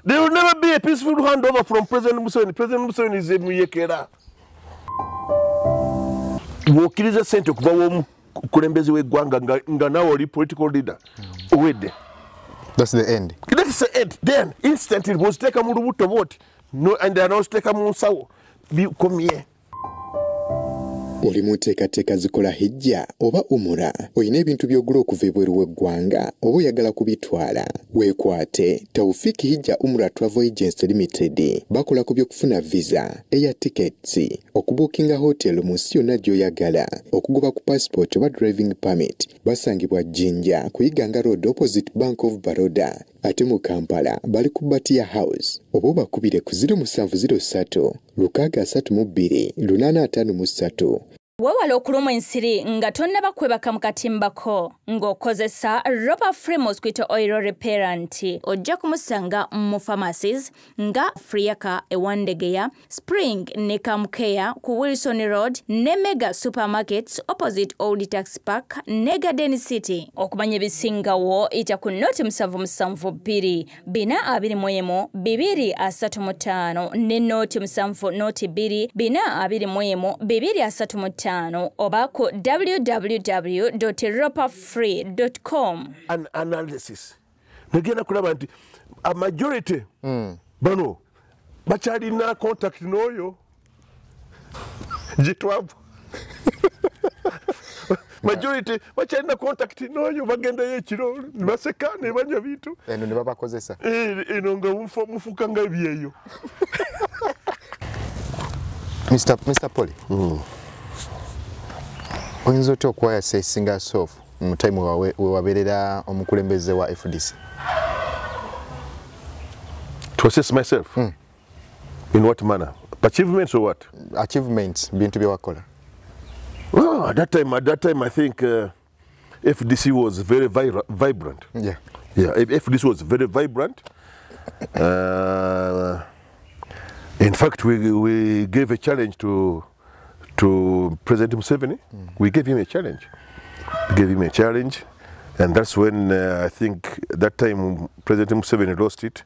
There will never be a peaceful handover from President Museveni. President Museveni is a muyeekera. Wokiriza sente kuva wo kulembezi w'eggwanga nga nawe oli political leader. Owedde. That's the end. That's the end. Then instantly it was taken mu lubuto vote. No, and then was taken mu nsawo. Bikomye. Oli muteekateeka zikola hijja oba umura oyina ebintu by'ogula okuva ebweru w'eggwanga oba oyagala kubitwala weekwate Taufik Hijja Umrah Travel Agency Limited bakola ku by'okufuna visa air tickets okubukinga hotel mu nsi yonna gy'oyagala okugoba ku passport oba driving permit basangibwa Jinja ku Iganga Road opposite Bank of Baroda ate mu Kampala bali ku Batia House oba bakubire ku 0703 632 853. Wewala okulumwa ensiri nga tonnaba kwebaka mu katimbako ng'okozesa Ropa Free Mosquito Oil Repellent ojja kumusanga mu pharmacies nga Friaka ewandegeya Spring ne Kamkeya ku Wilson Road ne Mega Supermarkets opposite Old Tax Park ne Garden City. Okumanya ebisingawo ita ku noti 772 421 235 ne noti 7 noti 2 421 235 oba ku www.ropafree.com. An analysis. Nagenda kulaba nti a majority bano bachalina contact n'oyo G12. Majority bachalina contact n'oyo bagenda y'ekiro baseka ne banya bintu eno ne babakozesa eno nga mufuka nga ebyeyo. Mr. Poli. Oyinza otya okuwaya singa sofu mu time wewabeerera omukulembeze wa FDC? To assess myself? In what manner? Achievements or what? Achievements, bintu bye wakola. Well, at that time I think FDC was very vibrant. Yeah. Yeah, FDC was very vibrant. In fact, we gave a challenge to President Museveni. We gave him a challenge. And that's when I think that time President Museveni lost it.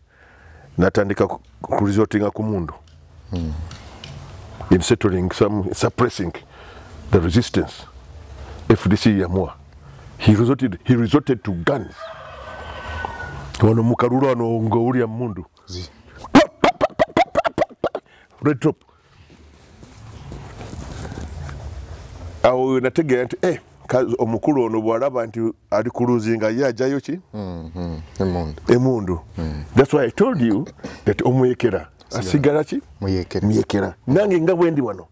Natandika kuresortinga ku mundu. In settling suppressing the resistance. FDC yamua. He resorted to guns. Wano mukarura wano ngauri ya mundu. Red drop. Awo nategera nti kazi omukulu ono bwalaba nti ali kuluzinga yajayo ki emundu. That's why I told you that omuyeekera asigala ki muyeekera. Nange nga bwendi wano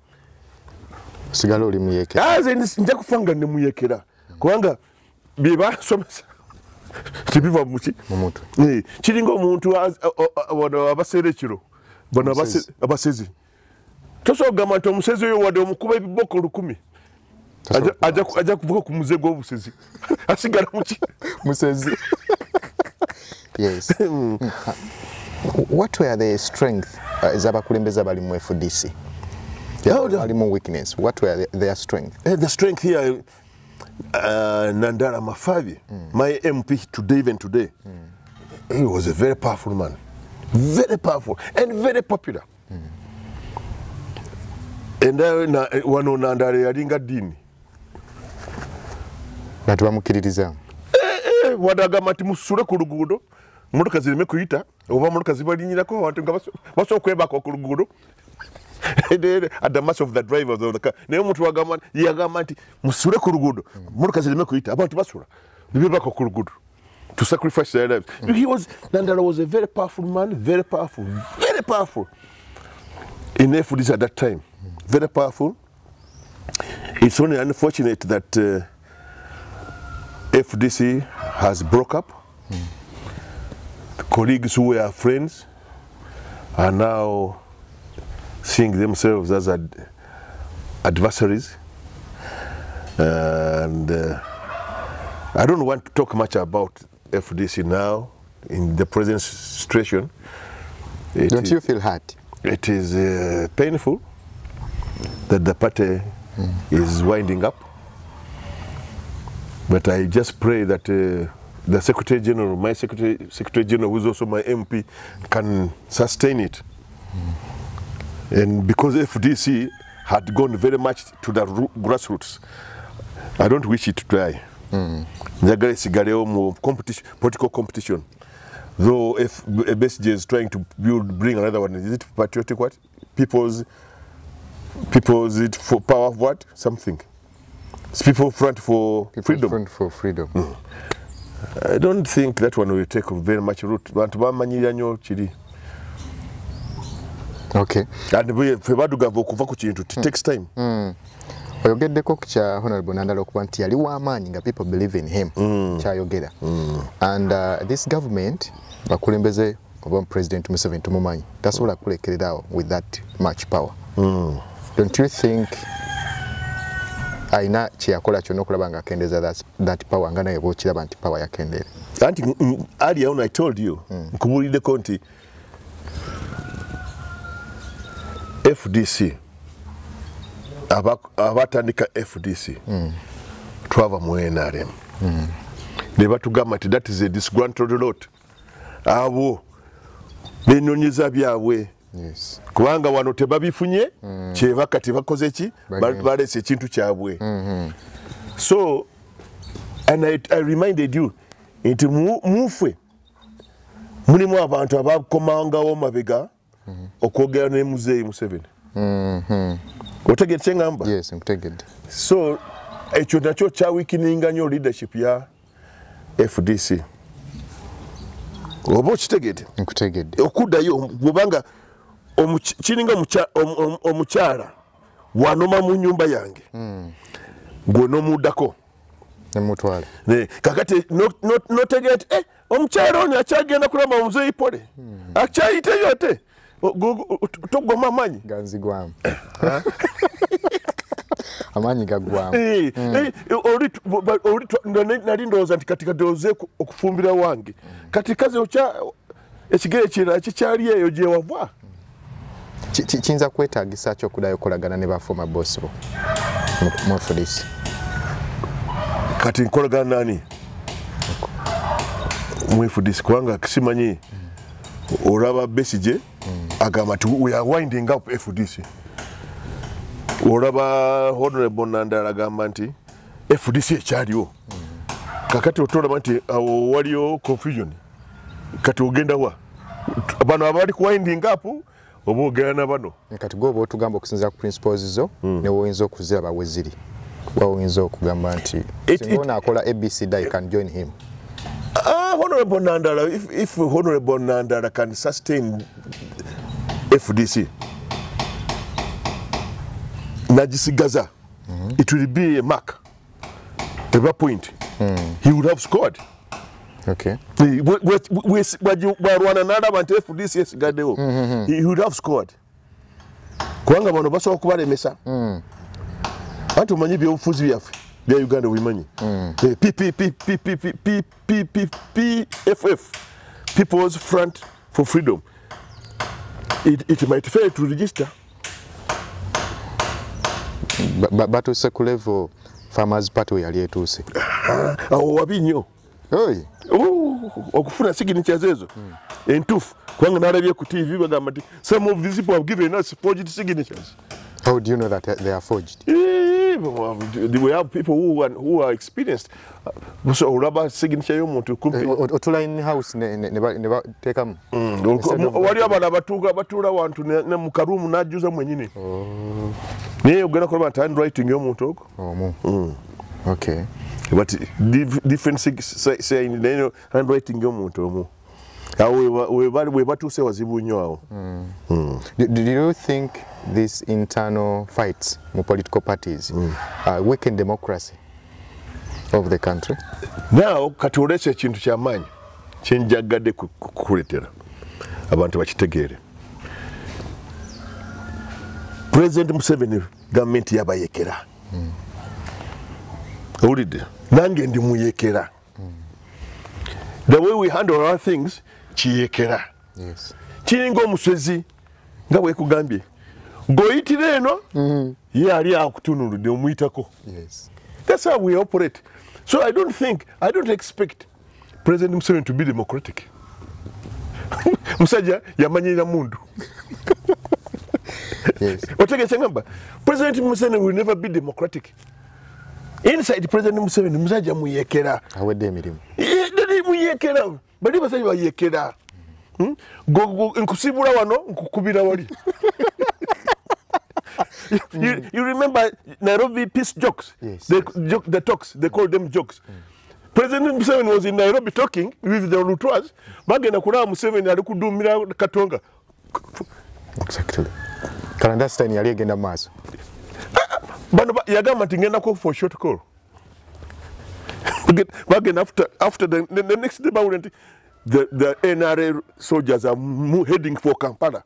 sigala oli muyeekera. Nja kufanga ne muyeekera kubanga biba somesa tibiva muki mumuntu kiringa omuntu wano abaserekiro bano abasezi tosogama nti omusezi oyo wadde omukuba ebiboko 1000 aja kuvuga ku muze gw'obusezi asigala muki musezi. Yes. What were the strength z'abakulembeze abali mu FDC? Ali mu weakness. What were their strength? The strength here, Nandala Mafabi, my MP today, even today, he was a very powerful man. Very powerful and very popular. And wano Nandala yalinga dini. Batu bamukiririza. Wadagamba nti musule ku luguudo, motoka zireme kuyita, oba motoka zibalinyirako abantu nga basokwebako ku luguudo. At the mercy of the drivers of the car. Naye omuntu yagamba nti musule ku luguudo, motoka zireme kuyita, abantu basula. Nibebako ku luguudo. To sacrifice their lives. Nandala was a very powerful man, very powerful in FDC at that time. Very powerful. It's only unfortunate that FDC has broke up. The colleagues who were friends are now seeing themselves as adversaries. And I don't want to talk much about FDC now in the present situation. Don't you feel hurt? It is painful that the party is winding up. But I just pray that the Secretary General, my Secretary General, who's also my MP, can sustain it. And because FDC had gone very much to the grassroots, I don't wish it to die. Political competition. Though if BSJ is trying to bring another one, is it patriotic what? People's it for power of what? Something. It's People Front for Freedom. Front for Freedom. I don't think that one will take very much root. Okay. And it takes time. Oyogeddeko ku kya Honorable Nandala okuba nti yali w'amaanyi nga people believe in him kyayogera. And this government bakulembeze oba President Museveni tumumanyi tasobola kulekerera with that much power. Don't you think aina kyeyakola kyonna okulaba nga akendeza that power nga naye bw'okiraba nti power yakendera? Anti earlier on I told you nkubuuliddeko nti FDC abatandika FDC twava mu NRM ne batugamba nti that is a disgruntled lot abo benyonyiza byabwe kubanga wano tebabifunye kyeba kati bakoze ki balese ekintu kyabwe. So and I reminded you nti mufwe mulimu abantu abakomangawo mabega okwogera ne Muzeeyi Museveni. Otegedde ngamba? Yes, nkutegedde. So ekyo nakyo kyawikininga nnyo leadership ya FDC. Oba okitegedde? Nkutegedde. Okuddayo bwobanga kiringa omukyala wanoma mu nnyumba yange gwe n'omuddako nemutwala kakati notegete omukyala ono akyagenda kulamba Muzeeyi pole akyayiteyo ate togoma amaanyi ganzigwamu amaanyi gagwamu nali ndowooza nti kati kadoze okufumbira wange kati kaze ekigere kirala kikyali eyo gye wava. Kiyinza kwetaagisa ki okuddayo okolagana ne bafoma boss bo mu FDC? Kati nkolagana nani mu FDC kubanga simanyi olaba Besigye agamba nti we are winding up FDC. Olaba Honorable Nandala agamba nti FDC ekyaliwo. Kakati otolaba nti awo waliyo confusion. Kati ogenda wa bano abali ku winding up oba ogenda na bano. Kati gwoba otugamba okusinziira ku principles zo ne woyinza okuziraba we ziri. Woyinza okugamba nti singa onaakola ABCD I can join him. Honorable Nandala, if Honorable Nandala can sustain FDC, Najisigaza, it will be a mark, a point. He would have scored. Okay. He would have scored. Kwanga bano basobola okubalemesa. Anti omanyi byobufuzi byaffe bya Uganda wimanyi. PFF, People's Front for Freedom. It might fail to register. But to ku level Farmers Party yali etuuse. Awo wabi nnyo. Okufuna signatures ezo entuufu kubanga nalabye ku TV bagamba nti some of these people have given us forged signatures. How do you know that they are forged? We have people who are experienced. So olaba signature y'omuntu kumpi otula in house ne bateekamu. Wali abana batuula wantu ne mu karumu n'ajjuza mwennyini. Naye ogenda kulaba nti handwriting y'omuntu ogwo. Okay. But different saying handwriting y'omuntu omu. We batuuse wazibu nnyo awo. Do you think these internal fights in political parties weaken democracy of the country? Now, kati olese ekintu ky'amaanyi kye njagadde kukuletera abantu bakitegeere. President Museveni government yabayekera. Owulidde? Nange ndi muyeekera. The way we handle our things, kiyekera. Yes. Kiringa omuswezi nga bwekugambye. Goyitira eno, ye ali akutunuludde omuyitako. Yes. That's how we operate. So I don't expect President Museveni to be democratic. Musajja yamanyira mundu. Yes. President Museveni will never be democratic. Inside President Museveni, Musajja MUYEEKERA. Awedde emirimu. Dali MUYEEKERA. Bali basajja bayeekera. Go nkusibula wano nkukubira wali. You remember Nairobi peace jokes? Yes. The talks, they call them jokes. President Museveni was in Nairobi talking with the Lutwas. Bagenda kulaba Museveni ali kudumira Katonga. Exactly. Can understand yali agenda maaso. Bano yagamba nti ngenda ko for short call. Bagenda after the next day the NRA soldiers are heading for Kampala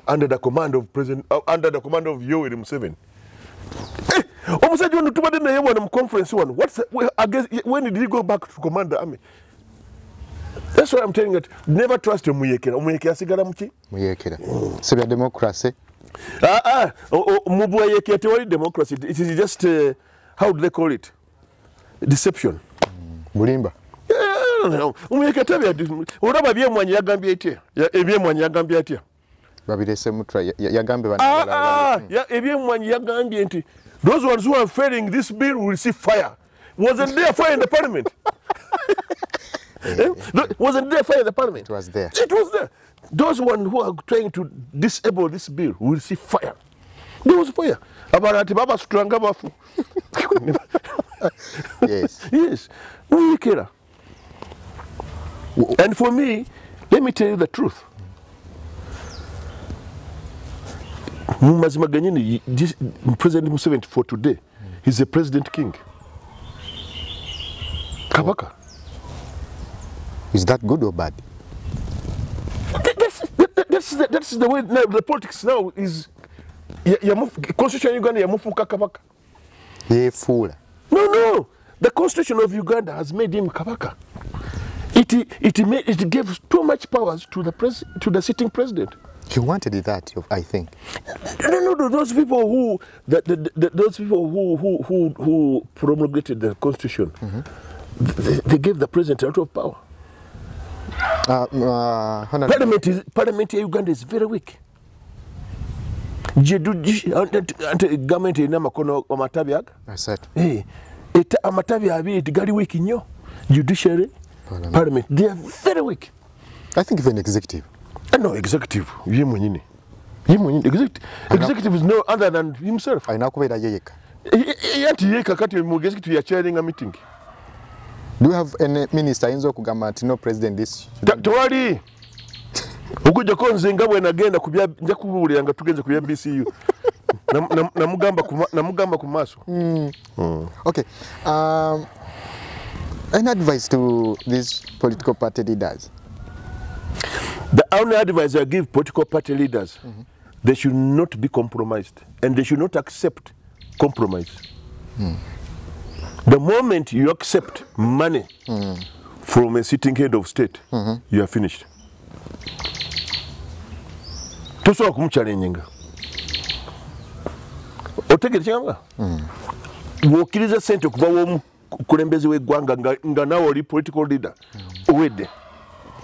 under the command of Yoweri Museveni. Omusajja ono tubadde naye wano mu conference wano. When did he go back to command the army? That's why I'm telling you, never trust omuyeekera. Omuyeekera asigala muki? Muyeekera. Sebya democracy. Mu buyeekera tewali democracy. It is just, how do they call it? Deception. Bulimba. Omuyeekera tabya. Olaba byemwanyi yagambye etya? Ebyemwanyi yagambye atya? Babirese mutra yagambe bana. Ebyemwanyi yagambye nti those ones who are failing this bill will see fire. Wasn't there fire in the parliament? Wasn't there fire in the parliament? It was there. It was there. Those ones who are trying to disable this bill will see fire. There was fire. Abarati baba sutranga bafu. Yes. Yes. MUYEEKERA. And for me, let me tell you the truth. President Museveni for today, he's a president king. Kabaka. Is that good or bad? That's the way now, the politics now is. Constitution of Uganda yamufuka Kabaka. Yefuula. No. The Constitution of Uganda has made him Kabaka. It gave too much powers to the sitting president. He wanted that, I think. No. Those people who who promulgated the Constitution, they gave the president a lot of power. Parliament in Uganda is very weak. Government in Namakono Amatabiag. Amatabi abiri gali weak nnyo. Judiciary, Parliament, they are very weak. I think even executive. No, executive. Executive is no other than himself. Ayina kubeera yeyeka. Yanti yeka kati mu executive ya chairing a meeting. Do you have any minister ayinza okugamba nti no president this? Tewali. Okujja ko nze nga bwe nagenda ku bya nja kubuulira nga tugenze ku bya BCU. Namugamba ku maaso. Okay. Any advice to these political party leaders? The only advice I give political party leaders, they should not be compromised and they should not accept compromise. The moment you accept money from a sitting head of state, you are finished. Tosobola kumuchallenginga. Otegerekanga? Bw'okkiriza ssente okuva w'omukulembeze w'eggwanga nga naawe oli political leader, owedde.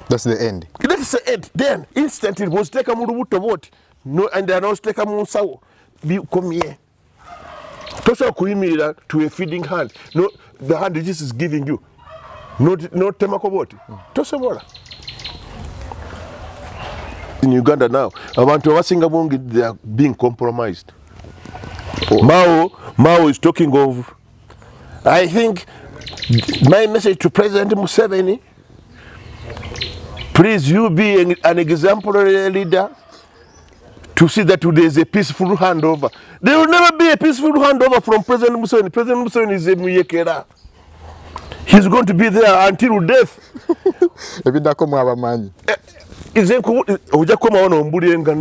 That's the end. That's the end. Then instantly was taken mu lubuto bwoti. No, and they are not taken mu nsawo. Bikomye. Tosobola kuyimirira to a feeding hand. No, the hand Jesus is giving you. Not temako bwoti. Tosobola. In Uganda now, abantu abasinga bongi, they are being compromised. Mao is talking of, I think, my message to President Museveni, please, you be an exemplary leader to see that there is a peaceful handover. There will never be a peaceful handover from President Museveni. President Museveni is a MUYEEKERA. He's going to be there until death. Ojja kukoma wano ombulire nga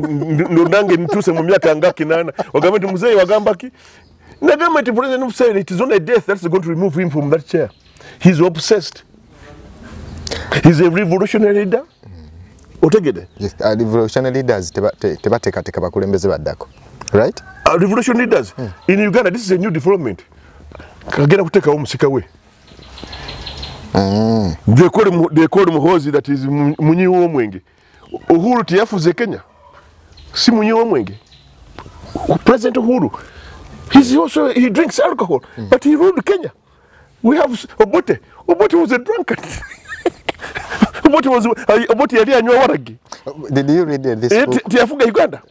nange nituuse mu myaka nga 8 ogambe nti muzeeyi wagamba ki? Nagamba nti President Museveni, it is only death that's going to remove him from that chair. He's obsessed. He's a revolutionary leader. Otegede? Yes, revolutionary leaders tebateekateeka bakulembeze baddako. Right? Revolutionary leaders. In Uganda, this is a new development. Kagenda kuteekawo musika we. They call Muhozi that is Munyi w'omwenge. Uhuru tiyafuze Kenya. Si Munyi w'omwenge. President Uhuru, he drinks alcohol, but he ruled Kenya. We have Obote. Obote was a drunkard. Obote yali anywa waragi. Did you read this book? Tiyafuga Uganda.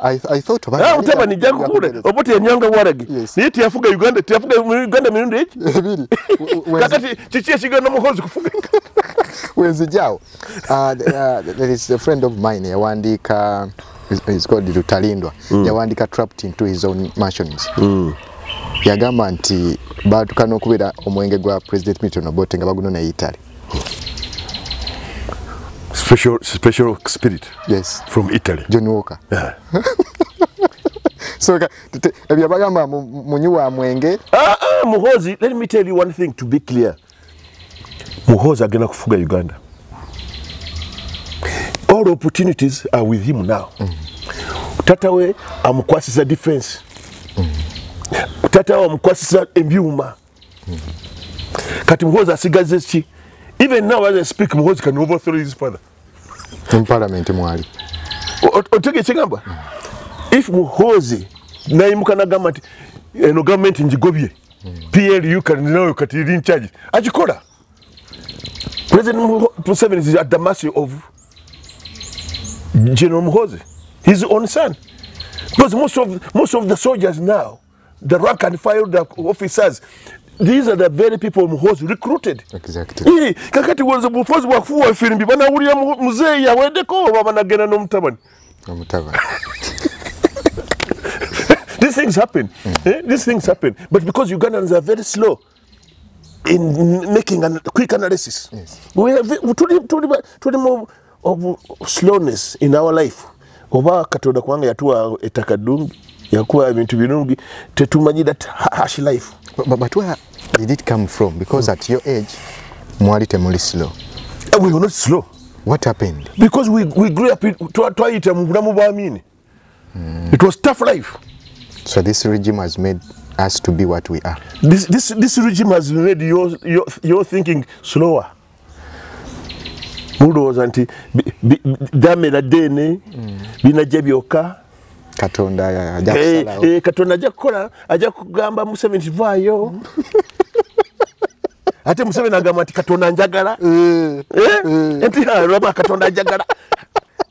I thought about it. Utaba ni jangu kule. Obote yanyanga waragi. Ni tiyafuga Uganda. Tiyafuga Uganda mirundi echi. Kakati chichia shigana Muhozi kufuga. Whenzi jao. There is a friend of mine. Yawandika. He's called Lutalindwa. Yawandika trapped into his own mansions. Yagamba nti batukana okubera omwenge gwa President Milton Obote nga baguno na Italy. Special spirit. Yes. From Italy. John Walker. Yeah. So ebyabagamba munyi wa mwenge. Muhozi, let me tell you one thing to be clear. Muhozi agenda kufuga Uganda. All opportunities are with him now. Tatawe amukwasisa defense. Tatawe amukwasisa embyuma. Kati Muhozi asigaze chi. Even now as I speak, Muhozi can overthrow his father. In parliament mwali. Otege chingamba. If Muhozi naimuka na government eno government njigobye. PLU can now kati in charge. Akikola. President Museveni is at the mercy of General Muhozi, his own son. Because most of the soldiers now, the rank and file officers, these are the very people Muhozi recruited. Exactly. Kakati was Muhozi wakuwa filimbi bana uli ya muzee ya wedeko wabana gena no mtabani. These things happen. These things happen. But because Ugandans are very slow in making a quick analysis, yes. We have to more of slowness in our life. Oba katoda kwanga yatua etakadungi yakuwa ibintu binungi tetumanyi that harsh life. But where did it come from? Because at your age, mwali temuli slow. We were not slow. What happened? Because we grew up it was tough life. So this regime has made us to be what we are. This regime has made your thinking slower. Mudoza anti damera dene binajebyoka Katonda ajja kusalawo. Katonda ajja kukola ajja kugamba Museveni vayo. Ate Museveni agamba ati Katonda njagala. Enti raba Katonda njagala.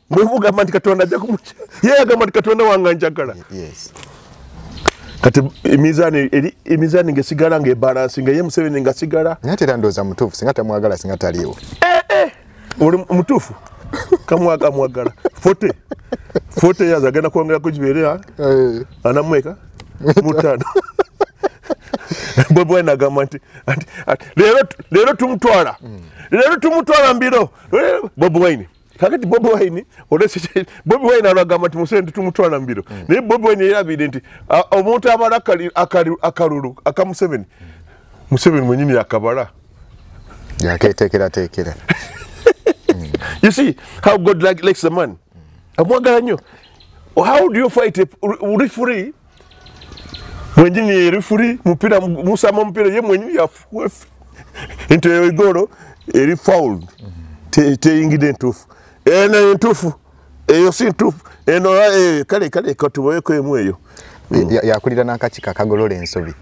Mugamba ati Katonda ajja kumucha. Yeye agamba ati Katonda wanga njagala. Yes. Kati emizani ngesigala ngebalance nga ye Museveni ngasigala. Nyatera ndoza mutufu singa tamwagala singa taliwo. Uri mutufu kamwaga mwagala 40 years agenda kuongera kujiberea anamweka mutano Bobo na gamanti lero tumutwala mbiro Bobo Wine kakati Bobo Wine olese Bobo Wine anagamati Museveni tumutwala mbiro ne Bobo Wine yabide nti omuntu abala akaruru akamuseveni Museveni mwenyini yakabala yaketekera You see how God likes the man. How do you fight a referee? When you referee, mupira musama mpira ye mwenye ya into a goro eri fouled. Te ingide ntufu. Ena ntufu. Eyo si ntufu. Eno kale katuwe ko emweyo. Yakulira nakachika kagolole ensobi.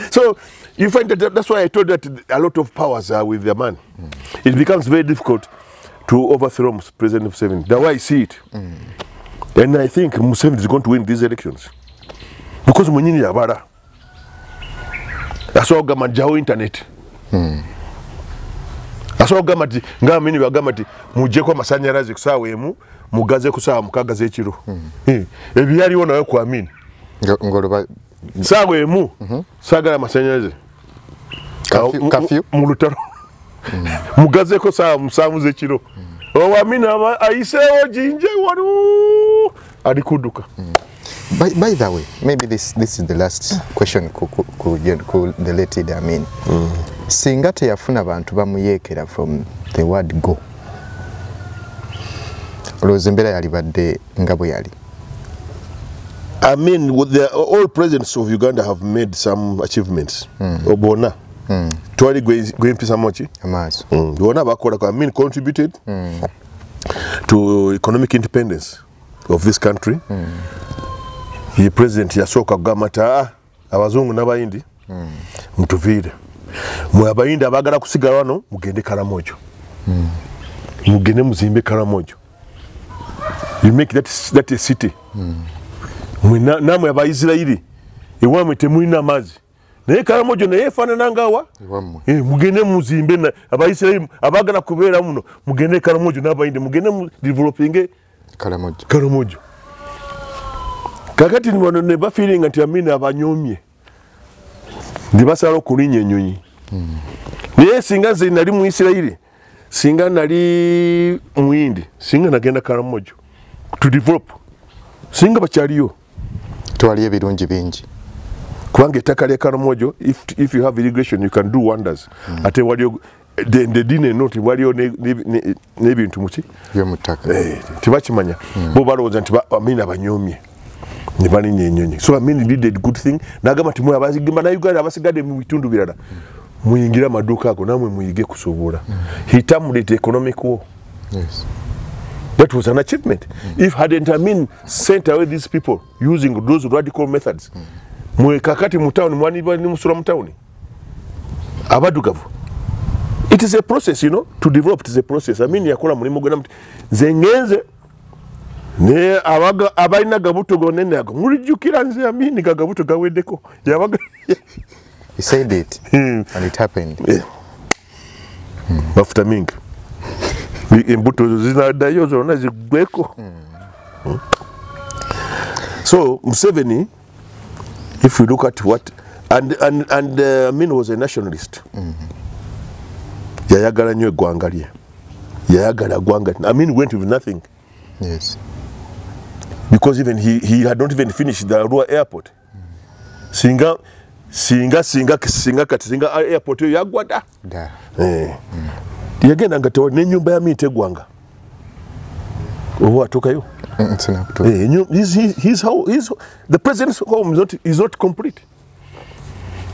So you find that's why I told that a lot of powers are with the man. It becomes very difficult to overthrow President Museveni. That's why I see it. And I think Museveni is going to win these elections. Because Munyini Yabara. That's why Gamajaho internet. That's why Gamini Wagamati Mujeko Masanyarazi Kusawemu, Mugaze Kusa Mukagaze Chiro. If you are you want to mean. Sawe mu sagala masanyarazi kafyu mulutaro mugaze ko sa musamuze kiro owamina aisewo jinje waru alikuduka. By the way, maybe this is the last question could delete it. I mean, singate yafuna bantu bamuyeekera from the word go. Olozembera yali badde ngabo yali. I mean, all presidents of Uganda have made some achievements. Obona, twali gwe mpisa mochi amaso wona bakola I mean contributed to economic independence of this country. He president yasoka kugamba abazungu n'abayindi mutuvire mwe abayindi abagala kusigala wano mugende Karamojo mugende muzimbe Karamojo. You make that a city. Namwe abaisiraeli ewamwe temulina amazi naye Karamojo naye efaanana ngawa mugende muzimbe na abaisiraeli abagala kubeera muno mugende Karamojo n'abayindi mugende mu developing Karamojo. Kakati niwano ne ba feeling nti amina abanyomye ndi basala okulinya ennyonyi naye singa nze nali mu Isiraeli singa nali muindi singa nagenda Karamojo to develop singa bakyaliyo twali ebirungi bingi kubanga ettaka lya Karamojo if you have irrigation you can do wonders ate waliyo the dine not waliyo n'ebintu muki by'omutaka tibakimanya bo balowooza nti amina abanyomye ne balinya ennyonyi. So I mean he did a good thing nagamba nti mwe abazigamba na Uganda abasigadde mu bitundu birala muyingira amaduuka ago namwe muyige kusobola. He termed the economic war. Yes. That was an achievement. If hadn't Amin sent away these people using those radical methods, mwe kakati mutauni mwani ni musura mutauni abadugavu. It is a process, you know, to develop. It is a process. I mean yakola mulimo gwe namti zengenze ne abaina gabuto gonene ago mulijukira nze Amin gabuto gaweddeko yabaga. He said it and it happened. Mafuta mingi imbuto zinadayo zona zigweko. So Museveni, if you look at what and Amin was a nationalist. Yayagala nnyo eggwanga lye yayagala gwanga. Amin went with nothing. Yes. Because even he had not even finished the Arua airport. Singa airport yo yagwada yagenda nga tewa n'ennyumba ya Amin teggwanga oba atuukayo. The president's home is not complete.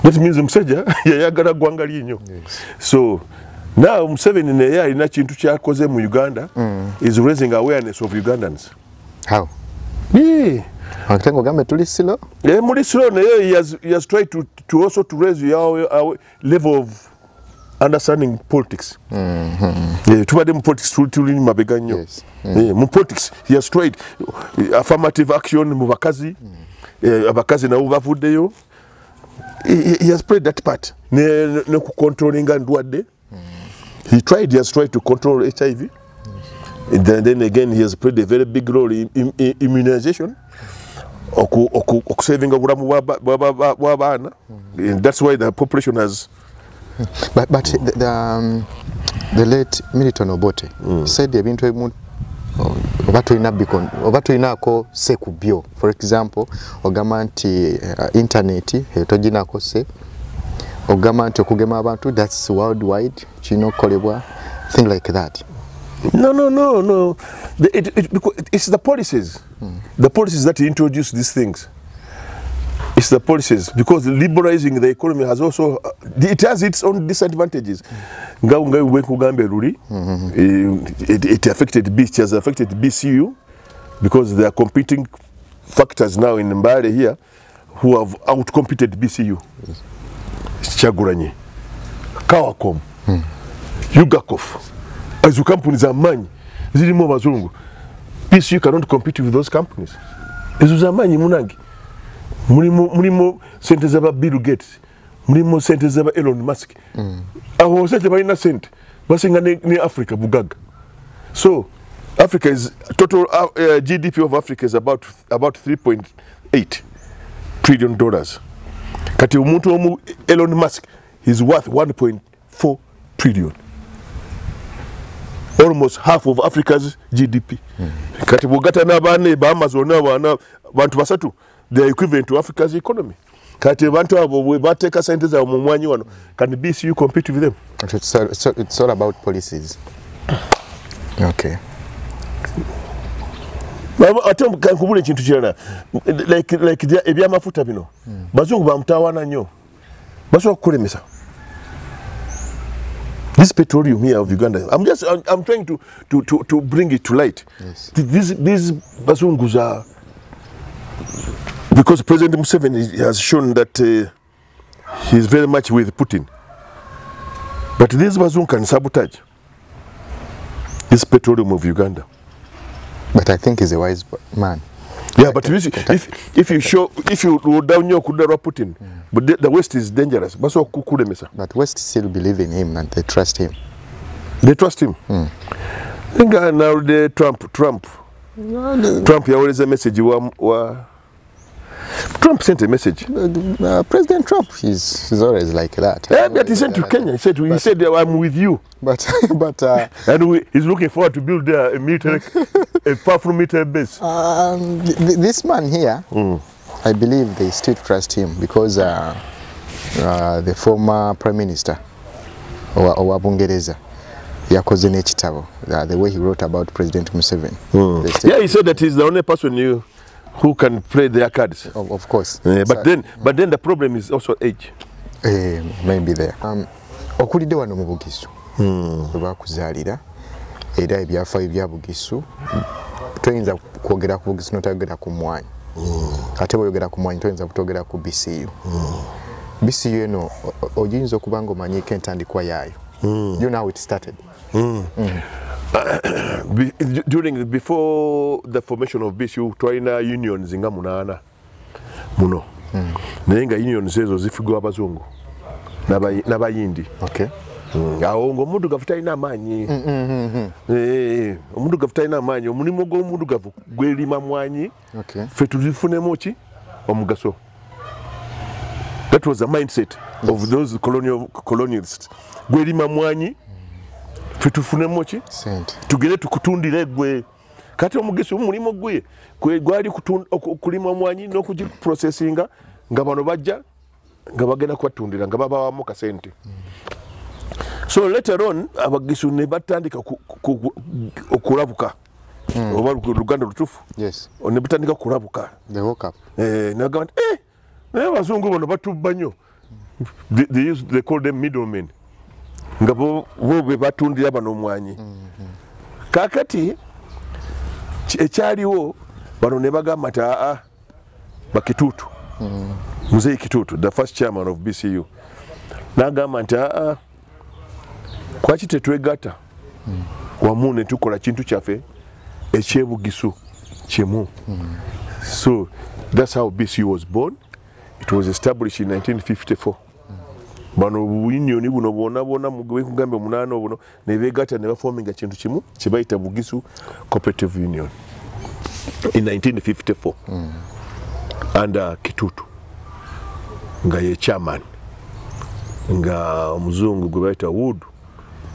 That means musajja yayagala gwanga lye nnyo. So now Museveni naye alina kintu kyakoze mu Uganda is raising awareness of Ugandans. How? Yeah. Antengo gambe tuli silo? Muri silo naye he has tried to also to raise our level of understanding politics. Tubadde mu politics tuli mabega nnyo. Mu politics he has tried affirmative action mu bakazi abakazi nabo bavuddeyo. He has played that part ne ku controlling ndwadde. He has tried to control HIV. Then again he has played a very big role in immunization. Saving obulamu bw'abaana. And that's why the population has. But the late Milton Obote said ebintu ebimu oba tolinako se ku byo. For example, ogamba nti internet toginako se, ogamba nti okugema abantu that's worldwide kino kolebwa, thing like that. No. It's the policies. The policies that introduce these things. It's the policies, because liberalizing the economy has also it has its own disadvantages. It has affected BCU because there are competing factors now in Mbale here who have outcompeted BCU. Chaguranyi, Kawacom, Yugakof. As you companies are money, zirimo bazungu. BCU cannot compete with those companies. Ezo money munangi. Mulimo sente zaba Bill Gates. Mulimo sente zaba Elon Musk. Aho sente balina sente. Basinga ne Africa bugaga. So Africa is total GDP of Africa is about $3.8 trillion. Kati umuntu omu Elon Musk is worth 1.4 trillion. Almost half of Africa's GDP. Kati bugata n'abaana Amazon n'abaana bantu basatu, they are equivalent to Africa's economy. Kati bantu abo bateka sente za mu mwanyi wano, can BCU compete with them? It's all about policies. Okay. Ate kankubule kintu kirala like ebyamafuta bino bazungu bamutawana nnyo basobola kukulemesa This petroleum here of Uganda, I'm trying to bring it to light. Yes. These bazungus are, because President Museveni has shown that he's very much with Putin. But this bazungu can sabotage this petroleum of Uganda. But I think he's a wise man. Yeah, but if you go down your Kudara Putin, but the West is dangerous. But West still believe in him and they trust him. They trust him. I think now the Trump, he always a message. Trump sent a message. President Trump, he's always like that. Yeah, but he sent to Kenya. He said, I'm with you. But and he's looking forward to build a powerful military base. This man here, I believe they still trust him because the former Prime Minister, Owa Bungereza, yakoze n'ekitabo, the way he wrote about President Museveni. Yeah, he said that he's the only person who can play their cards. Of course. But then the problem is also age. Maybe there. Okulidde wano mu Bugisu. Bakuzaalira era ebyafaayo bya Bugisu toyinza kwogera ku Bugisu n'otayogera ku Mwanyi. Ate bw'oyogera ku Mwanyi toyinza kutogera ku BCU. BCU eno oyinza okuba ng'omanyiiko entandikwa yaayo. You know how it started. Before the formation of BCU, twalina unions nga 8 muno. Naye nga unions ezo zifugwa abazungu n'abayindi. Okay. Awo ng'omuddugavu talina amaanyi. Omuddugavu talina amaanyi. Omulimu gw'omuddugavu gw'erima mwanyi. Ffe tuzifunemu ki? Omugaso. That was the mindset of those colonialists. Gw'erima mwanyi. Ffe tufunemu ki? Tugere tukutundire gwe. Kati omugesi omulimo gwe gwali okulima mwanyi n'okugiprocessinga nga bano bajja nga bagenda kubatundira nga babawamu kasente. So later on abagisu ne batandika okulabuka. Oba Luganda lutufu. Yes. Ne batandika kulabuka. They woke up. Nagamba naye abazungu bano batubba nnyo. They call them middlemen. Nga bo be batundira bano omwanyi. Kakati ekyaliwo bano ne bagamba nti bakitutu. Muzeeyi Kitutu, the first chairman of BCU. N'agamba nti kwaki tetwegatta wamu ne tukola kintu kyaffe ekyebugisu kimu. So that's how BCU was born. It was established in 1954. Bano unioni buno bona mugambe 8 buno ne begatta ne baforminga kintu kimu kye bayita Bugisu Cooperative Union in 1954. Under Kitutu nga ye chairman, nga omuzungu gwe bayita Wood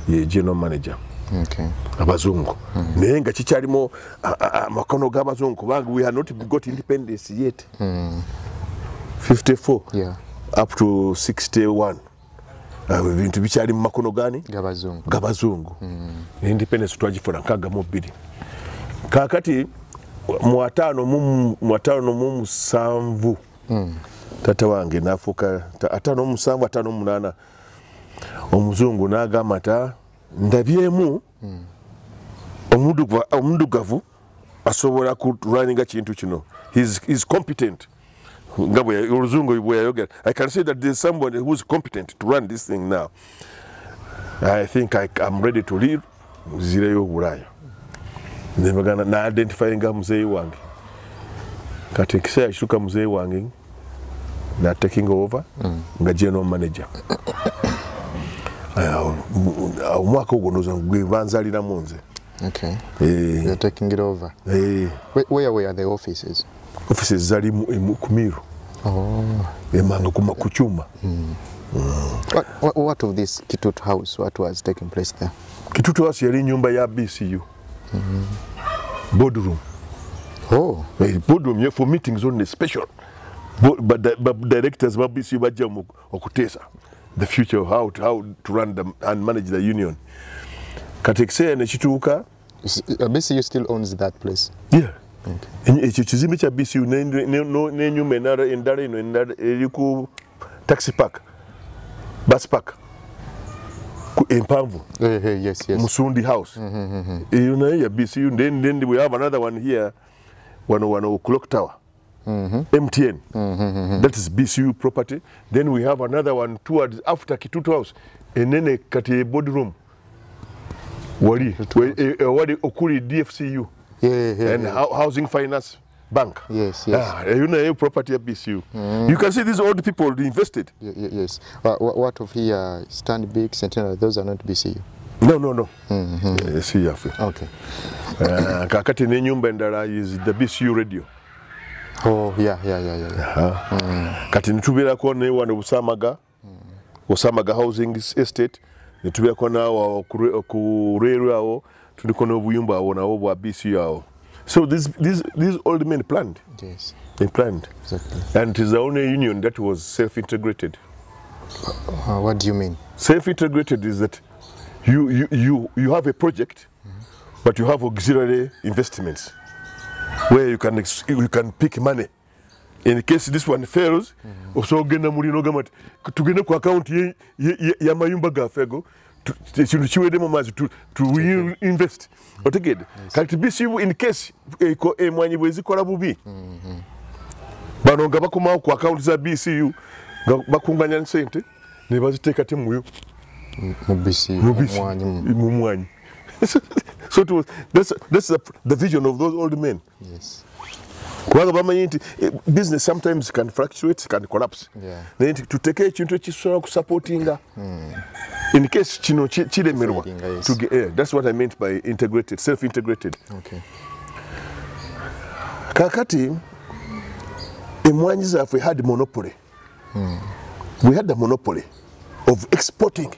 ye general manager. Okay. Abazungu. Naye nga kikyalimo amakono g'abazungu kubanga we have not got independence yet. 54. Yeah. Up to 61. Bintu bikyali mu makono gani? Gabazungu. Independence twagifuna 62. Kakati mu 57 tata wange nafuka 57 58 omuzungu n'agamba ata ndabyemu omuddugavu asobola kurunninga kintu kino. He's competent. I can say that there's somebody who's competent to run this thing now. I think I'm ready to leave. Zireyo Bulaya. Nebagana na identifying muzeeyi wange. Kati kisa ashuka muzeeyi wange na taking over nga general manager. Omwaka ogwo noza gwe banzalira munze. Okay. You're taking it over. Where are the offices? Offices zali ku Miru. Emanga ku Kyuma. What of this Kitutu house? What was taking place there? Kitutu house yali nyumba ya BCU. Boardroom. Boardroom for meetings only special. But directors of BCU bajja okutesa the future of how to run and manage the union. Katekse ne kituuka. BCU still owns that place. Yeah. Ekyo kizimbe kya BCU n'enyumba endala eno eri ku taxi park, bus park. Empanvu. Yes. Musundi House. You know, yeah, BCU. Then we have another one here, one clock tower. MTN. That is BCU property. Then we have another one towards after Kitutu House. And then a Kati boardroom. Wali Okuri DFCU. And Housing Finance Bank. Yes. You know, a property at BCU. You can see these old people invested. Yes. What of here, Stand Big, Sentinel, those are not BCU? No. Yes, okay. Kakati Nenyumba Ndara is the BCU radio. Oh, yeah. Kati nitubira kwa ne wana Osamaga Housing Estate. Nitubira kwa na kureru yao. Tuliko na obuyumba awo na obwa BCU yao. So these old men planned. Yes. They planned. Exactly. And it is the only union that was self-integrated. What do you mean? Self-integrated is that you have a project, but you have auxiliary investments where you can pick money. In case this one fails, also gena mulino gamati tugenda ku account ya mayumba gafego chiwe demo mazi to invest. Otegede kati BCU in case emwanyi bwezi kola bubi bano nga bakoma ku account za BCU bakunganya nsente ne baziteka temu mu BCU mumwanyi. So it was, that's the vision of those old men. Yes. Business sometimes can fluctuate, can collapse. Yeah. Then to take a chinto chisola supporting in case chino chilemerwa to get that's what I meant by integrated, self-integrated. Okay. Kakati emwanyi if we had monopoly. We had the monopoly of exporting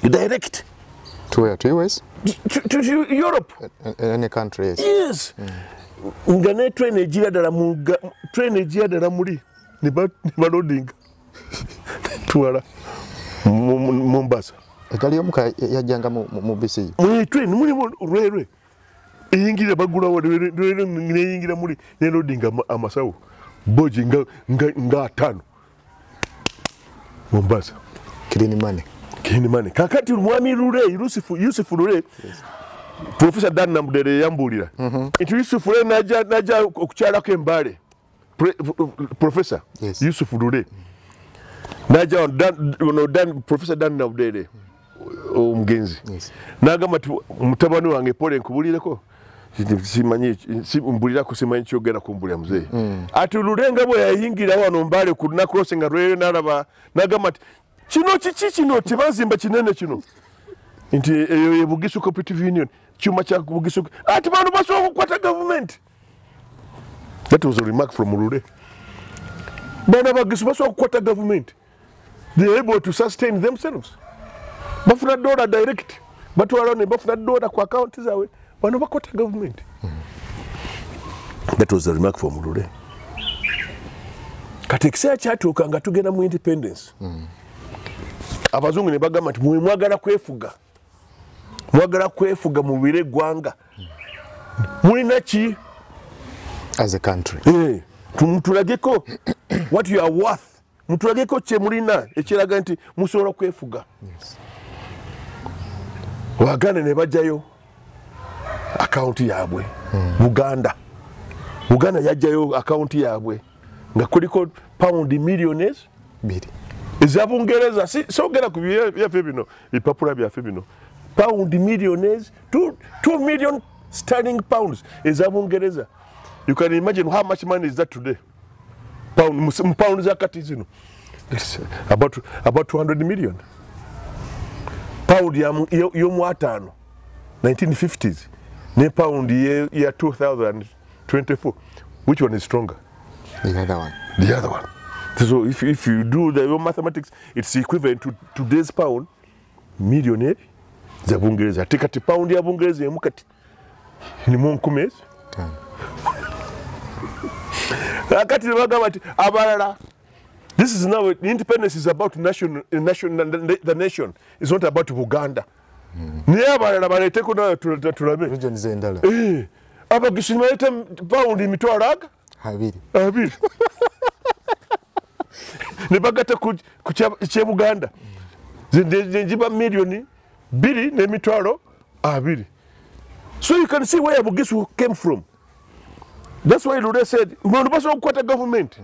direct. To where? To US? To Europe. Any country, yes. Yes. Ngane train ejira dala muri ni baloding tuwala Mombasa. Ekali omuka yajanga mu BCU. Mu train muri rere eyingira bagula wale ne yingira muri ne loading amasawo boji nga 5 Mombasa. Clean money. Kakati mwami Rure Yusuf Rure. Yes. Professor Dan Namudere yambulira. Yusuf Rure naja okukyala ko embale. Professor Yusuf Rure. Naja Dan Professor Dan Namudere omugenzi. Nagamba mutabani wange pole nkubulireko. Simanyi mbulira ko simanyi kyogera kumbulira muzee. Ati Rurenga bwe yayingira wano mbale ku na crossing Rure naraba nagamba kino tibazimba kinene kino nti eyo Bugisu Cooperative Union chuma cha Bugisu ati bantu basobola kukwata government. That was a remark from Rure. Bana Bugisu basobola kukwata government. They are able to sustain themselves. Bafuna dollar direct batu alone bafuna dollar kwa account zawe bana bakwata government. That was a remark from Rure. Kati ekisa kyatuuka nga tugenda mu independence. Abazungu ne bagamba nti mwagala kwefuga mu bire gwanga mulina ki as a country mutulageko what you are worth mutulageko kye mulina ekiraga nti musobola kwefuga. Waganda ne bajjayo account yaabwe Buganda yajjayo account yaabwe nga kuliko pound millionaires biri ezabungereza sogera ku byafe bino ipapula byafe bino pound millionaires 2 million sterling pounds ezabungereza. You can imagine how much money is that today. Pounds zakati zino about 200 million pound yomu atano 1950s ne pound year 2024. Which one is stronger? The other one. So if you do the mathematics, it's equivalent to today's pound. Millionaire za Bungereza. Tikati pound ya Bungereza ya mukati. Ni monkumezi. Akati bagabati abalala. This is now independence is about the nation. It's not about Buganda. Ni abalala baleteko na tulabe. Region zendala. Abagishima leta pound imitwaraga. Habiri. Ne bagata ku Buganda. njiba million 2.2. So you can see where Bugisu came from. That's why Lure said, "Monubaso kwata government."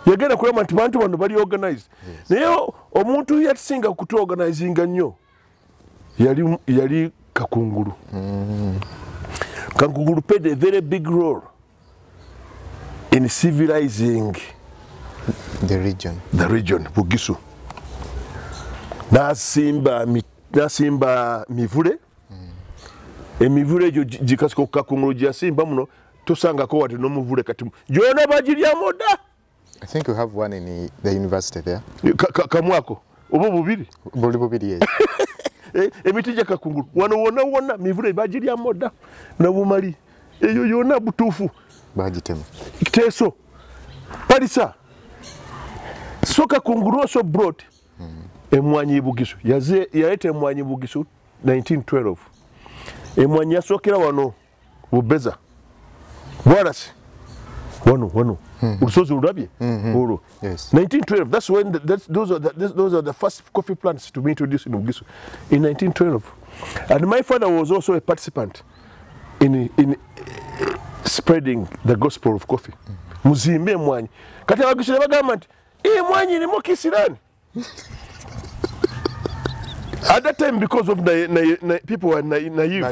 Yagenda kulema nti bantu bano bali organized. Naye omuntu yasinga kutu organizing nnyo yali Kakungulu. Kakungulu played a very big role in civilizing the region. Bugisu. Nasimba mivule. Emivule jo jikasiko Kakungulu jasimba muno tosanga ko wati no muvule kati. Jona bajirya moda. I think you have one in the university there. Kamwako. Obo bubiri. Bubiri yes. Emitija Kakungulu. Wona mivule bajirya moda. Na bumali. Eyo yona butufu. Bajitema. Teso. Parisa. So Kakungulu also brought emwanyi Bugisu. Yaleta emwanyi Bugisu 1912. Emwanyi yasokera wano Bubeza. Bwarasi. Wano. Usozi ulabye. Yes. 1912. That's when those are the first coffee plants to be introduced in Bugisu in 1912. And my father was also a participant in spreading the gospel of coffee. Muzimbe mwanyi. Kati abagishira bagamba nti mwanyi ni mukisirani. At that time, because of people were naive.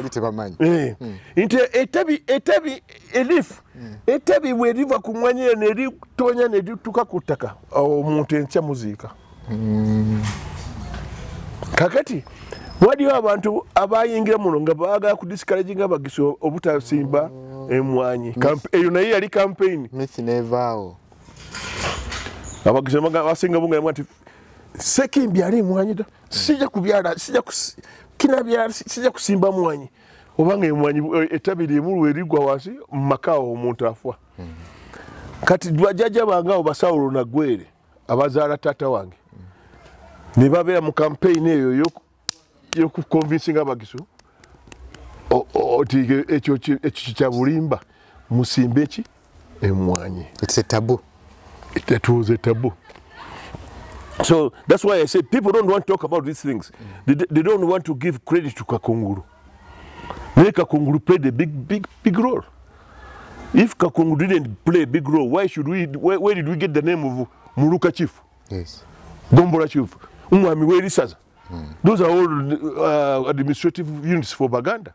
Inte etabi elif. Etabi weriva kumwanyira neri tonya neri tukakutaka omuntu enkya muzika. Kakati waliwo abantu abayingira muno nga baagala ku discouraging abagiso obutasimba emwanyi. Eyo naye yali campaign. Myth nevao. Abagiso basinga bunga mwati sekimbi ali mwanyi da sija kubyala sija kusimba mwanyi obanga emwanyi etabiri emulu erigwa wasi makao omuntu afwa kati dwajaja banga obasawulo na gwere abazaala tata wange ne babera mu campaign eyo yo ku convincing abagisu otige ekyo kya bulimba musimbe eki emwanyi. It's a taboo. It was a taboo. So that's why I say people don't want to talk about these things. They don't want to give credit to Kakungulu. Kakungulu played a big role. If Kakungulu didn't play a big role, why did we get the name of Muruka Chief? Yes. Dombola Chief. Those are all administrative units for Baganda.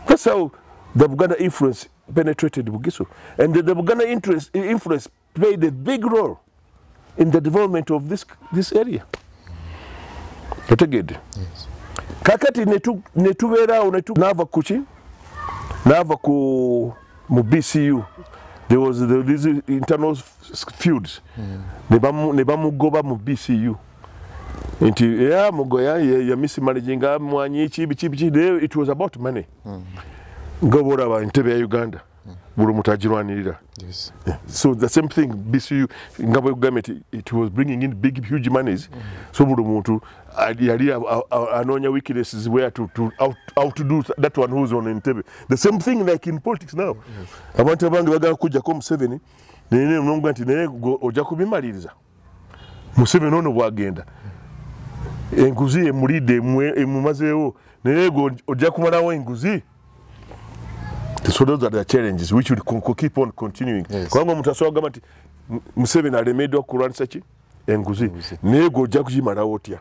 That's how the Buganda influence penetrated Bugisu. And the Buganda influence played a big role in the development of this area. Yes. Kakati netubera nava kuchi nava ku mu BCU. There was these internal feuds. Ne bamugoba mu BCU. Inti Mugoya ya mismanaging mwanyi chibi. It was about money. Ngobora ba NTEBE ya Uganda. Bulu mutajirwanirira. Yes. So the same thing BCU ngabo government it was bringing in huge monies. So bulu muntu yali anonya weaknesses where to outdo that one who's on NTEBE. The same thing like in politics now. Abantu abange bagala kujja ko Museveni nene mnongo anti nene oja kubimaliriza. Museveni ono bwagenda. Enguzi emulide emumazeewo nene oja kumalawo enguzi. So those are the challenges which will keep on continuing. Kwa mtu asoga mati Museveni alemedwa kulwanisa ki enguzi nego ojja kujimala otya.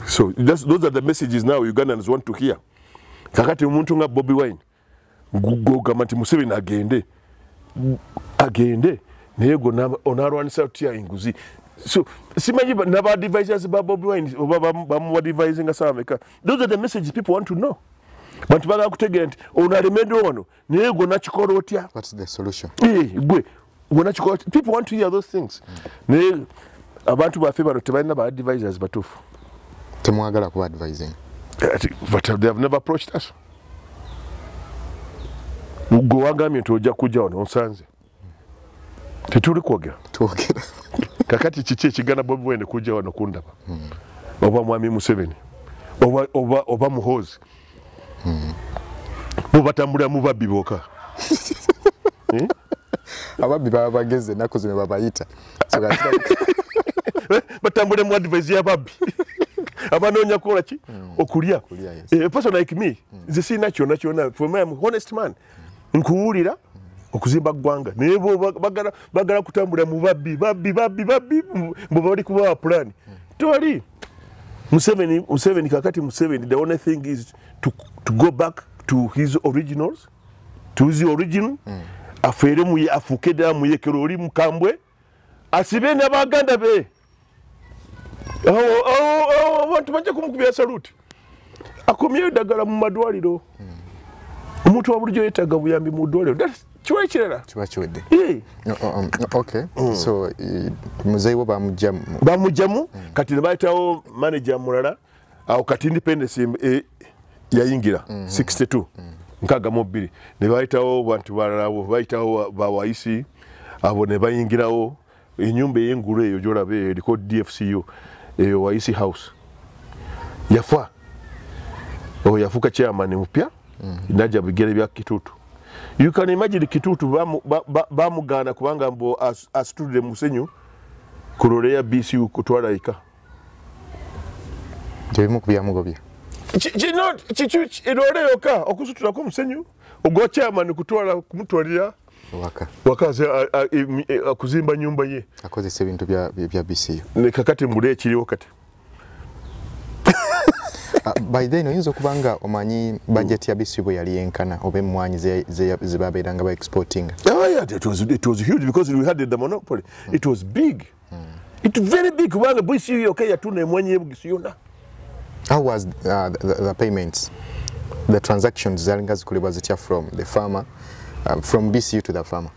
So those are the messages now Ugandans want to hear. Kakati omuntu nga Bobi Wine gugoga mati Museveni agende nego onalwanisa otya enguzi. So simanyi naba advisors ba Bobi Wine bamu advising asameka. Those are the messages people want to know. But baga kutegera nti onalemedwa wano naye gona kikola otya. What's the solution? Gwe gona kikola. People want to hear those things. Naye abantu baffe bano tebalina ba advisors batufu. Temwagala ku advising. But they have never approached us. Ugo wagamye nti ojja kujja wano onsanze. Tetuli kwogera. Twogera. Kakati kiki ekigana Bobi Wine kujja wano kundaba. Oba mwami Museveni. Oba Muhoozi. Mubatambula mubabbi boka. Ababbi baba bageze nako zime babayita. batambule mu advice y'ababbi abanoonya kukola ki okulya a person like me nze sina kyonna for me I'm honest man nkuwulira okuzimba ggwanga naye bagala kutambula mu babbi mbu bali kubawa plan toli Museveni kakati Museveni the only thing is to go back to his originals to his origin afere mu afuke da muyeekera oli mukambwe asibe n'abaganda be abantu bajja kumukubira salute akomyeyo ddagala mu madwaliro omuntu wa bulijjo yeetaaga buyambi mu ddwaliro kiwa ekirala kiba kiwedde okay so muzeeyi wo bamugjamu kati ne bayitawo manager mulala awo kati independence yayingira 62 nkaaga bbiri ne bayitawo bantu balala bayitawo bawaisi abo ne bayingirawo enyumba ey'engulu eyo gyolaba eriko DFCU eyo waisi house yafa yafuuka chairman mupya najja bigere bya Kitutu. You can imagine Kitutu bamugana kubanga mbo asitudde musenyu kuloleya BCU kutwala ika jebimu kubyamugobya irole yoka okusutula ko musenyu ogwa chairman kutwala kumutwalira wakaze kuzimba nyumba ye akozesa ebintu bya BCU ne kakati mule ekiriwo kati by then oyinza okubanga omanyi budget ya BCU yali yenkana oba emmwanyi zebabeeranga ba exporting. Yeah, it was huge because we had the monopoly. It was big. It was very big kubanga BCU okay yatuna emmwanyi y'ebugisi yonna. How was the payments, the transactions zalinga zikolebwa zitya from the farmer, from BCU to the farmer?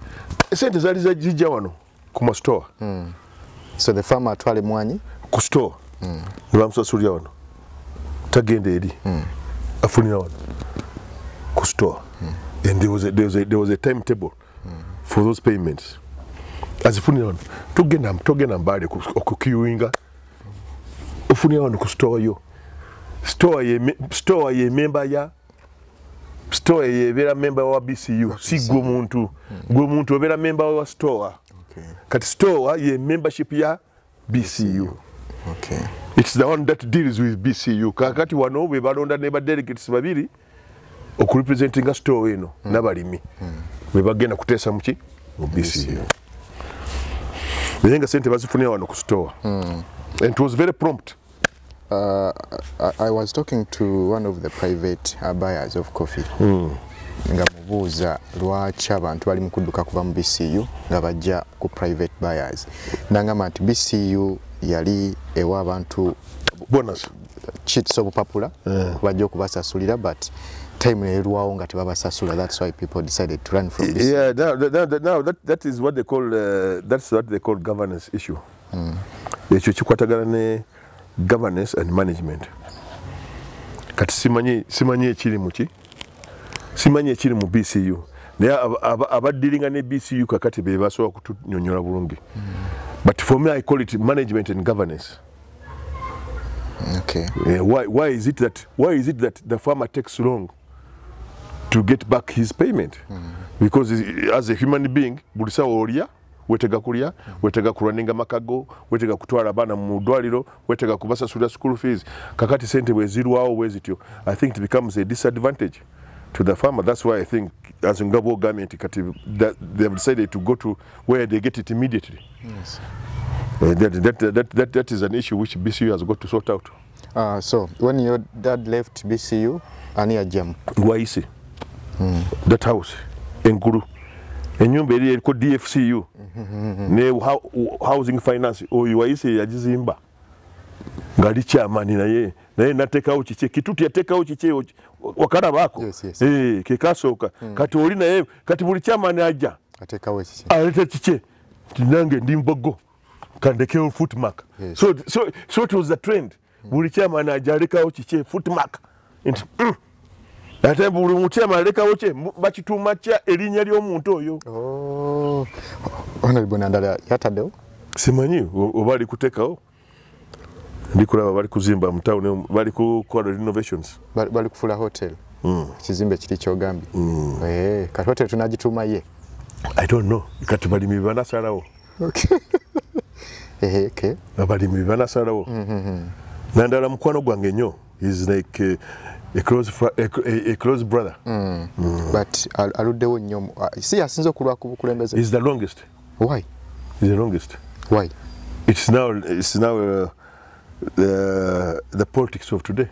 Sente zali zijja wano ku ma store. So the farmer atwala emmwanyi ku store bamusasulira wano tagende eri afunira wano ku store and there was a timetable for those payments azifunira wano tugenda mbale okukiwinga ofunira wano ku store yo store ye member ya store ye bera member wa BCU si gwe muntu obera member wa store kati store ye membership ya BCU. Okay. It's the one that deals with BCU. Kakati wano we balonda ne ba delegates babiri okurepresenting a store eno n'abalimi we bagenda kuteesa muki mu BCU. Yenga sente bazifunira wano ku store. And it was very prompt. I was talking to one of the private buyers of coffee. Nga mubuuza lwaki abantu bali mu kudduka kuva mu BCU nga bajja ku private buyers. Nangamba nti BCU yali ewa abantu bonus cheats obupapula bajja okubasasulira but time erwawo nga tebabasasula. That's why people decided to run from this. Yeah, that is what they call that's what they call governance issue. Ekyo kikwatagana ne governance and management. Kati simanyi ekiri muki simanyi ekiri mu BCU naye abaddiringa ne BCU kakati be basobola kutunyonyola bulungi. But for me I call it management and governance. Okay. Why is it that the farmer takes long to get back his payment? Because as a human being bulisa olya wetega kulya wetega kulwaninga makago wetega kutwala abaana mu ddwaliro wetega kubasasulira school fees kakati sente bwezirwawo bwezityo. I think it becomes a disadvantage to the farmer. That's why I think as a government that they have decided to go to where they get it immediately. Yes. That is an issue which BCU has got to sort out. So when your dad left BCU, ani ajam? Waisi. That house, Enkuru. Enyumba eri eriko DFCU. Ne housing finance. Waisi yajizimba. Ngali chairman naye natekawo kiki Kitutu yatekawo kiki wakala bako. Yes. Kekasooka. Kati oli naye kati buli chairman ajja. Atekawo kiki. Aleta kiki. Tinange ndi mbogo. Kandekeo footmark. Yes. So it was a trend. Buli chairman ajalekawo kiki footmark. Ate buli muchairman alekawo kye bakituuma kya erinnya ly'omuntu oyo. Oh. Honorable Nandala yataddewo? Simanyi oba ali kuteekawo. Ndikulaba bali kuzimba mu town bali kukola renovations. Bali kufula hotel. Kizimbe kiri kyogambye. Kati hotel tunagituuma ye. I don't know. Kati balimi banasalawo. Okay. Okay. abalimi banasalawo nandala mukwano gwange nnyo is like a close brother. But aluddewo nnyo si asinze okulwa ku bukulembeze. Is the longest. Why? Is the longest. Why? It's now the politics of today.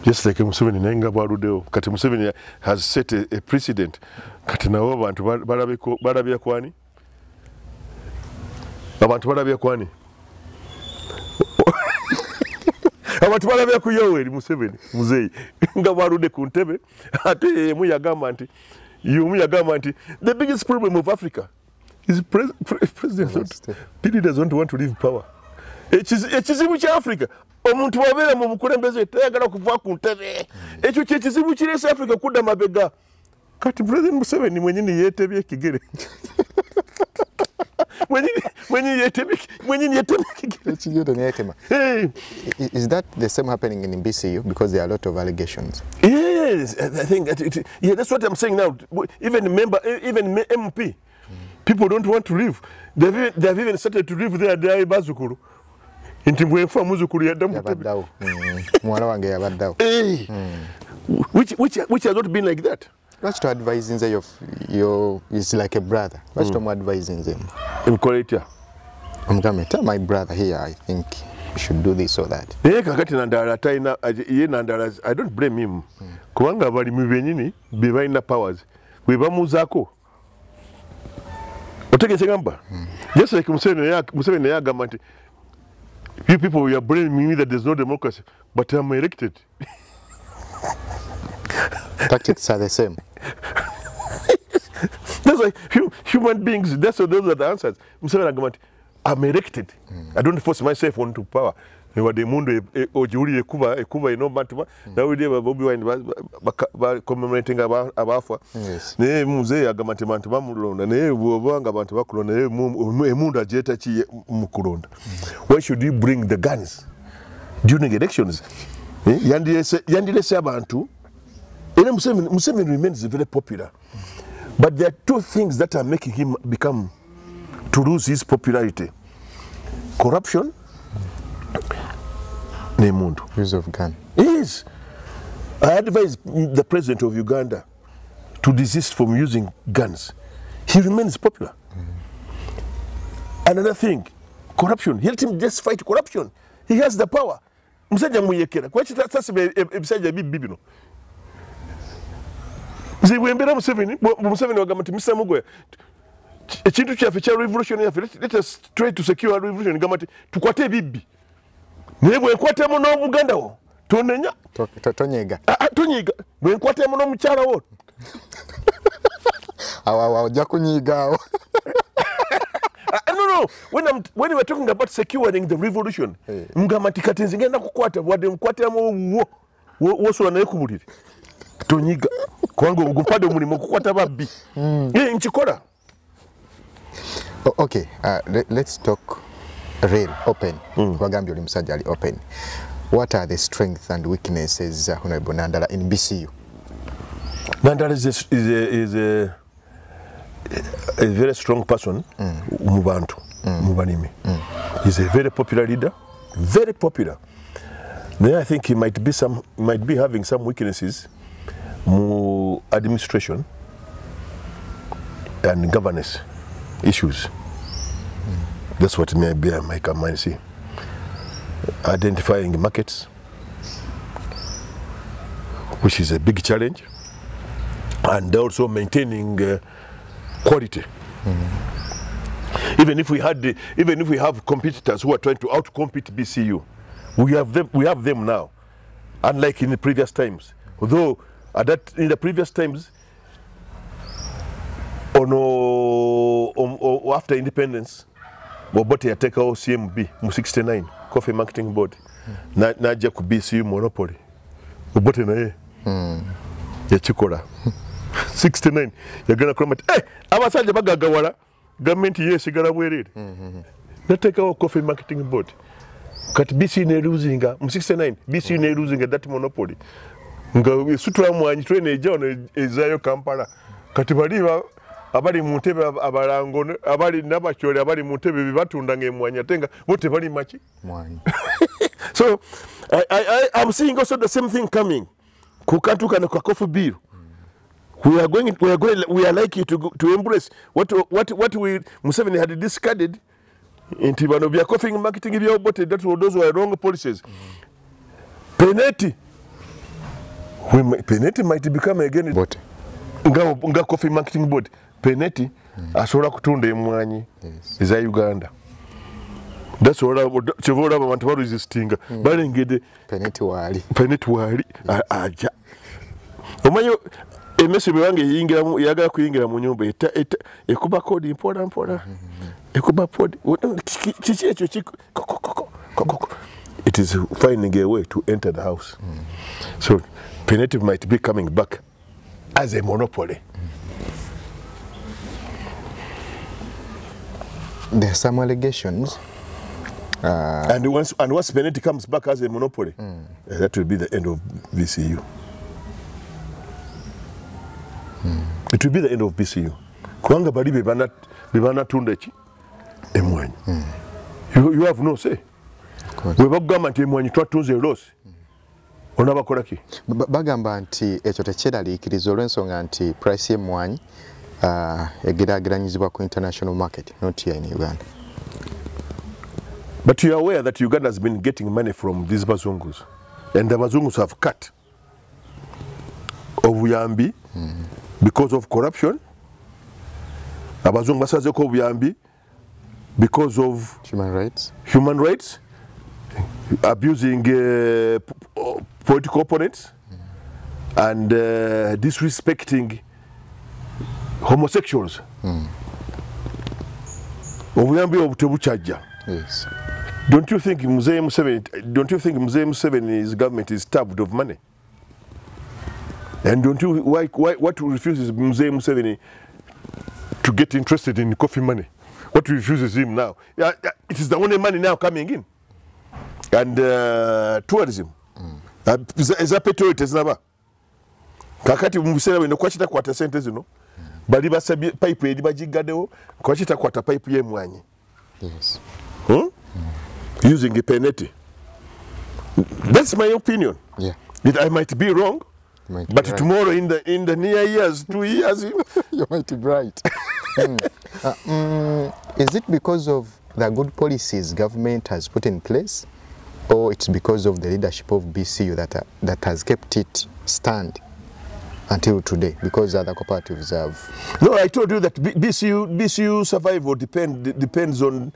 Just like Museveni nenga bwaluddewo kati Museveni has set a precedent kati nawo abantu balabye kwani abantu balabye kwani abantu balabye ku Yoweri Museveni muzeyi nga bwaludde ku ntebe ate yemu yagamba nti the biggest problem of Africa is president doesn't want to leave power. Ekizibu kya Africa omuntu wabeera mu bukulembeze tayagala kuva ku ntebe ekyo kyekizibu kireese Africa kudda mabega kati President Museveni mwenyini yeetebye ekigere mwenyini yeetebye ekigere. Is that the same happening in BCU because there are a lot of allegations? Yes, I think that's what I'm saying now. Even MP, people don't want to leave. They've even started to live there. They are bazukuru. Inti mwefa muzukuru ya damu yabaddawo mwana wange yabaddawo which has not been like that. What to advise in your is like a brother. What to advise in them? My brother here, I think you should do this or that. Kakati nandala taina ye nandala I don't blame him. Kubanga bali mubenyini bebaina powers. Webamuzaako. Otegese gamba. Just like Museveni yagamba nti you people, you are blaming me that there's no democracy, but I'm elected. Tactics are the same. That's like human beings. Those are the answers. I'm elected. I don't force myself onto power. The mundo ojuli KUVA ino bantu na widi Bobi Wine commemorating abafa ne muze agamante bantu bamulonda ne bwobanga abantu bakulonda emundu ajeta ki mukulonda. Why should you bring the guns during elections? Yandilese abantu. Museveni remains very popular, but there are two things that are making him to lose his popularity: corruption. Use of gun. Yes. I advise the president of Uganda to desist from using guns. He remains popular. Another thing, corruption. Let him just fight corruption. He has the power. MUYEEKERA. Museveni wagamba Mr. Mugoya. Ekintu kyaffe kya revolution yaffe, let us try to secure a revolution. Gamba tukwate bibbi. Nebwe nkwatemu n'omuganda wo tonenya tonyega bwe nkwatemu n'omukyala wo awa ojja kunyiigaawo. No, when we're talking about securing the revolution, mugamba nti kati nze ngenda kukwata wadde nkwatemu wosola naye ku buliri tonyiga kubanga ogumpadde omulimu okukwata babbi nkikola. Okay, let's talk real open. Wagambye oli musajja ali open. What are the strengths and weaknesses Honorable Nandala in BCU? Nandala is a very strong person mu bantu mu balimi. He's a very popular leader, very popular. Then I think he might be having some weaknesses mu administration and governance issues. That's what maybe I might see. Identifying markets, which is a big challenge, and also maintaining quality. Even if we have competitors who are trying to outcompete BCU, we have them now, unlike in the previous times. Although in the previous times, after independence, Bobote yatekawo CMB mu 69 Coffee Marketing Board najja ku BCU monopoly Bobote naye yakikola 69 yagana kulama abasajja bagagawala government yesigala bwerere natekawo Coffee Marketing Board kati BCU ne losing mu 69 BCU ne losing that monopoly nga sutula mwanyi twene ejja ono ezayo Kampala kati baliba abali mu ntebe abalango abali n'abachole abali mu ntebe bibatunda ng'emwanyi atenga bote bali machi mwanyi. So I'm seeing also the same thing coming. Kukatuka na kwa coffee bill. We are likely to embrace what we Museveni had discarded into one of your coffee marketing your bote. That those were wrong policies. Penalty. Penalty might become again Bote. Nga coffee marketing board. Penalty asobola kutunda emwanyi eza Uganda. That's what Chivola abantu baresistinga. Balengede Penalty wali. Aja. Omanyo emesi bwange yagala kuyingira mu nyumba ekuba code mpora. Ekuba code. Chichi echo it is finding a way to enter the house. So penalty might be coming back as a monopoly. There are some allegations. And once penalty comes back as a monopoly, that will be the end of BCU. It will be the end of BCU. Kuanga bali bebana tundechi emwanyi. You have no say. We bagamba nti emwanyi twatunze loss. Onabakola ki? Bagamba nti ekyo tekyeraliikiriza olw'ensonga nti price y'emwanyi egeraageranyizibwa ku international market, not here in Uganda. But you are aware that Uganda has been getting money from these Bazungus. And the Bazungus have cut obuyambi because of corruption. Abazungu basazeko obuyambi because of human rights, abusing political opponents, and disrespecting homosexuals. Obuyambi obutebukyajja. Yes. Don't you think Museve's government is starved of money? And don't you what refuses Museveni to get interested in coffee money? What refuses him now? It is the only money now coming in. And tourism. Eza petrol tezinaba. Kakati Museveni kwachita kwata sente zino. Bali basabye pipe edi bajigadewo kwachita kwata pipe y'emwanyi. Yes. Using a penalty. That's my opinion. Yeah. I might be wrong, but right. Tomorrow in the near years, 2 years, you might be right. Is it because of the good policies government has put in place, or it's because of the leadership of BCU that has kept it stand until today? Because other cooperatives have. No, I told you that BCU survival depends on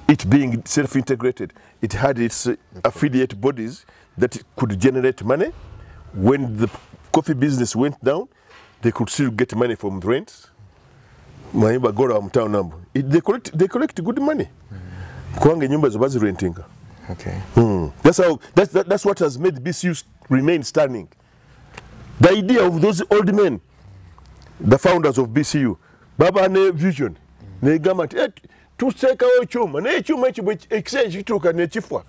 it being self-integrated. It had its affiliate bodies that could generate money. When the coffee business went down, they could still get money from rents. They collect good money. Okay. That's what has made BCU remain standing. The idea of those old men, the founders of BCU, Baba ne vision, ne gama tuseka ochuma, ne chuma ekibo exchange kituka ne chifwa.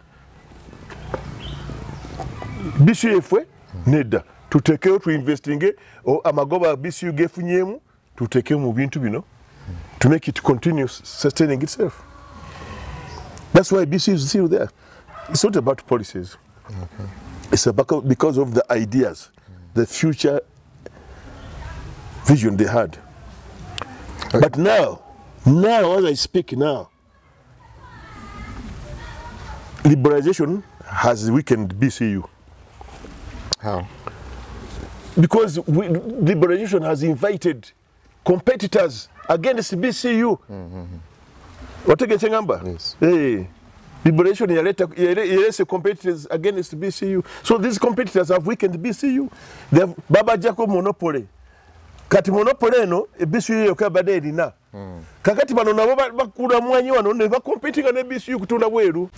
BCU efwe neda tutekeo tu investinge o amagoba BCU gefunyemu tutekeo mu bintu bino to make it continue sustaining itself. That's why BCU is still there. It's not about policies. Okay. It's about because of the ideas, the future vision they had. Okay. But now as I speak now, liberalization has weakened BCU. How? Because liberalization has invited competitors against BCU. What again, Chengamba? Yes. Hey, liberation yaleta competitors against BCU. So these competitors have weakened BCU. They have Baba Jacob monopoly. Kati monopoly no BCU yokabade erina. Kakati bano nabo bakula mwanyi wano ne ba competing ne BCU kutunda bweru.